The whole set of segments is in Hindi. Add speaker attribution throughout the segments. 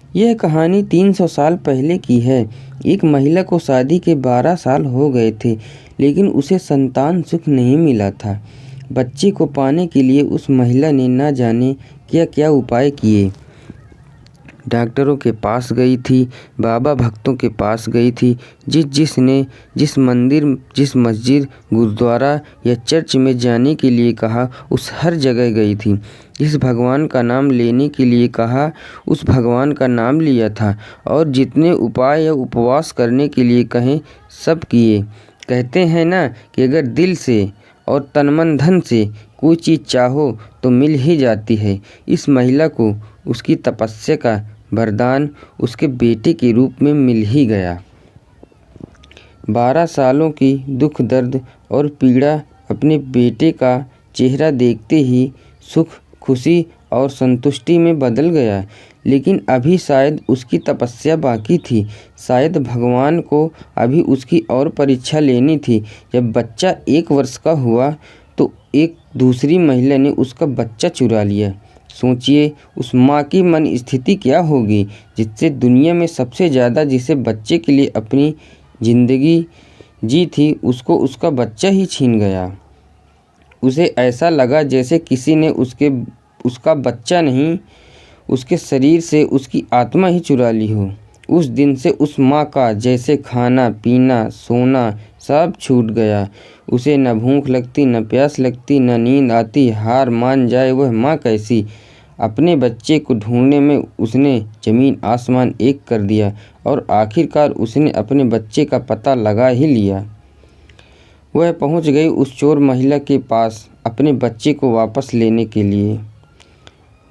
Speaker 1: यह कहानी 300 साल पहले की है। एक महिला को शादी के 12 साल हो गए थे, लेकिन उसे संतान सुख नहीं मिला था। बच्चे को पाने के लिए उस महिला ने न जाने क्या क्या उपाय किए। डॉक्टरों के पास गई थी, बाबा भक्तों के पास गई थी, जिसने जिस मंदिर, जिस मस्जिद, गुरुद्वारा या चर्च में जाने के लिए कहा, उस हर जगह गई थी। जिस भगवान का नाम लेने के लिए कहा, उस भगवान का नाम लिया था, और जितने उपाय या उपवास करने के लिए कहें, सब किए। कहते हैं ना कि अगर दिल से और तन मन धन से कोई चीज़ चाहो तो मिल ही जाती है। इस महिला को उसकी तपस्या का वरदान उसके बेटे के रूप में मिल ही गया। 12 सालों की दुख, दर्द और पीड़ा अपने बेटे का चेहरा देखते ही सुख, खुशी और संतुष्टि में बदल गया। लेकिन अभी शायद उसकी तपस्या बाकी थी। शायद भगवान को अभी उसकी और परीक्षा लेनी थी। जब बच्चा 1 वर्ष का हुआ तो एक दूसरी महिला ने उसका बच्चा चुरा लिया। सोचिए उस माँ की मन स्थिति क्या होगी, जिससे दुनिया में सबसे ज़्यादा जिसे बच्चे के लिए अपनी ज़िंदगी जी थी, उसको उसका बच्चा ही छीन गया। उसे ऐसा लगा जैसे किसी ने उसका बच्चा नहीं, उसके शरीर से उसकी आत्मा ही चुरा ली हो। उस दिन से उस माँ का जैसे खाना पीना सोना सब छूट गया। उसे न भूख लगती, न प्यास लगती, न नींद आती। हार मान जाए वह माँ कैसी। अपने बच्चे को ढूंढने में उसने ज़मीन आसमान एक कर दिया, और आखिरकार उसने अपने बच्चे का पता लगा ही लिया। वह पहुंच गई उस चोर महिला के पास अपने बच्चे को वापस लेने के लिए।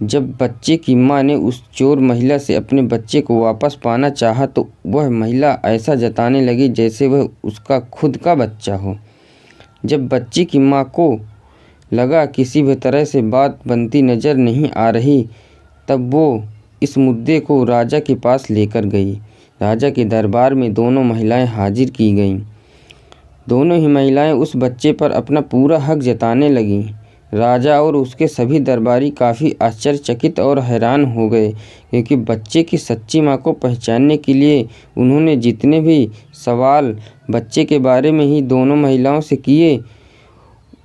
Speaker 1: जब बच्चे की माँ ने उस चोर महिला से अपने बच्चे को वापस पाना चाहा, तो वह महिला ऐसा जताने लगी जैसे वह उसका खुद का बच्चा हो। जब बच्चे की माँ को लगा किसी भी तरह से बात बनती नज़र नहीं आ रही, तब वो इस मुद्दे को राजा के पास लेकर गई। राजा के दरबार में दोनों महिलाएं हाजिर की गईं। दोनों ही महिलाएं उस बच्चे पर अपना पूरा हक जताने लगीं। राजा और उसके सभी दरबारी काफ़ी आश्चर्यचकित और हैरान हो गए, क्योंकि बच्चे की सच्ची माँ को पहचानने के लिए उन्होंने जितने भी सवाल बच्चे के बारे में ही दोनों महिलाओं से किए,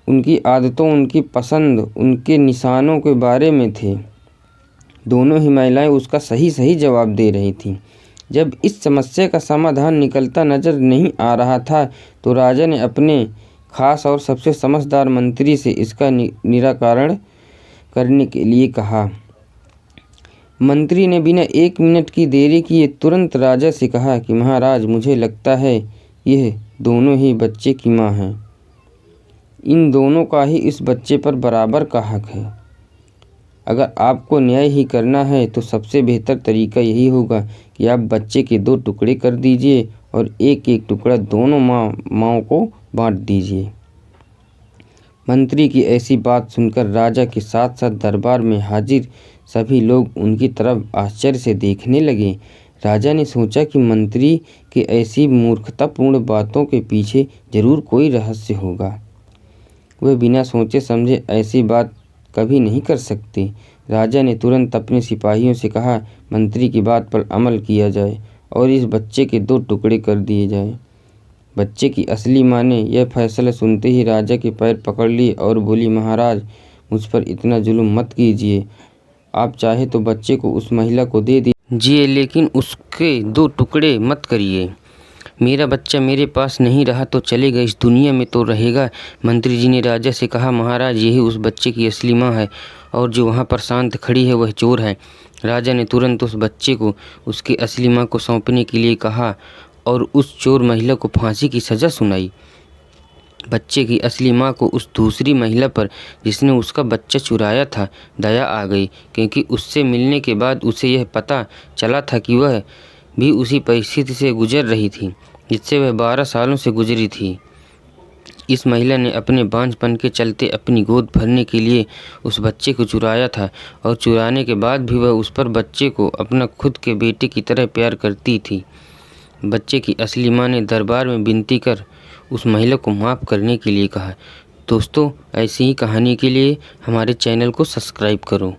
Speaker 1: उनकी आदतों, उनकी पसंद, उनके निशानों के बारे में थे। दोनों ही महिलाएं उसका सही सही जवाब दे रही थीं। जब इस समस्या का समाधान निकलता नज़र नहीं आ रहा था, तो राजा ने अपने खास और सबसे समझदार मंत्री से इसका निराकरण करने के लिए कहा। मंत्री ने बिना 1 मिनट की देरी किए तुरंत राजा से कहा कि महाराज, मुझे लगता है यह दोनों ही बच्चे की माँ हैं। इन दोनों का ही इस बच्चे पर बराबर का हक है। अगर आपको न्याय ही करना है तो सबसे बेहतर तरीका यही होगा कि आप बच्चे के 2 टुकड़े कर दीजिए और एक टुकड़ा दोनों माँओं को बांट दीजिए। मंत्री की ऐसी बात सुनकर राजा के साथ साथ दरबार में हाजिर सभी लोग उनकी तरफ आश्चर्य से देखने लगे। राजा ने सोचा कि मंत्री के ऐसी मूर्खतापूर्ण बातों के पीछे जरूर कोई रहस्य होगा। वह बिना सोचे समझे ऐसी बात कभी नहीं कर सकते। राजा ने तुरंत अपने सिपाहियों से कहा, मंत्री की बात पर अमल किया जाए और इस बच्चे के 2 टुकड़े कर दिए जाए। बच्चे की असली माँ ने यह फैसला सुनते ही राजा के पैर पकड़ लिए और बोली, महाराज, मुझ पर इतना जुल्म मत कीजिए। आप चाहे तो बच्चे को उस महिला को दे दीजिए, लेकिन उसके 2 टुकड़े मत करिए। मेरा बच्चा मेरे पास नहीं रहा तो चलेगा, इस दुनिया में तो रहेगा। मंत्री जी ने राजा से कहा, महाराज, यही उस बच्चे की असली माँ है, और जो वहाँ पर शांत खड़ी है वह चोर है। राजा ने तुरंत उस बच्चे को उसकी असली माँ को सौंपने के लिए कहा और उस चोर महिला को फांसी की सज़ा सुनाई। बच्चे की असली माँ को उस दूसरी महिला पर, जिसने उसका बच्चा चुराया था, दया आ गई, क्योंकि उससे मिलने के बाद उसे यह पता चला था कि वह भी उसी परिस्थिति से गुजर रही थी जिससे वह 12 सालों से गुजरी थी। इस महिला ने अपने बांझपन के चलते अपनी गोद भरने के लिए उस बच्चे को चुराया था, और चुराने के बाद भी वह उस पर बच्चे को अपना खुद के बेटे की तरह प्यार करती थी। बच्चे की असली माँ ने दरबार में विनती कर उस महिला को माफ़ करने के लिए कहा। दोस्तों, ऐसी ही कहानी के लिए हमारे चैनल को सब्सक्राइब करो।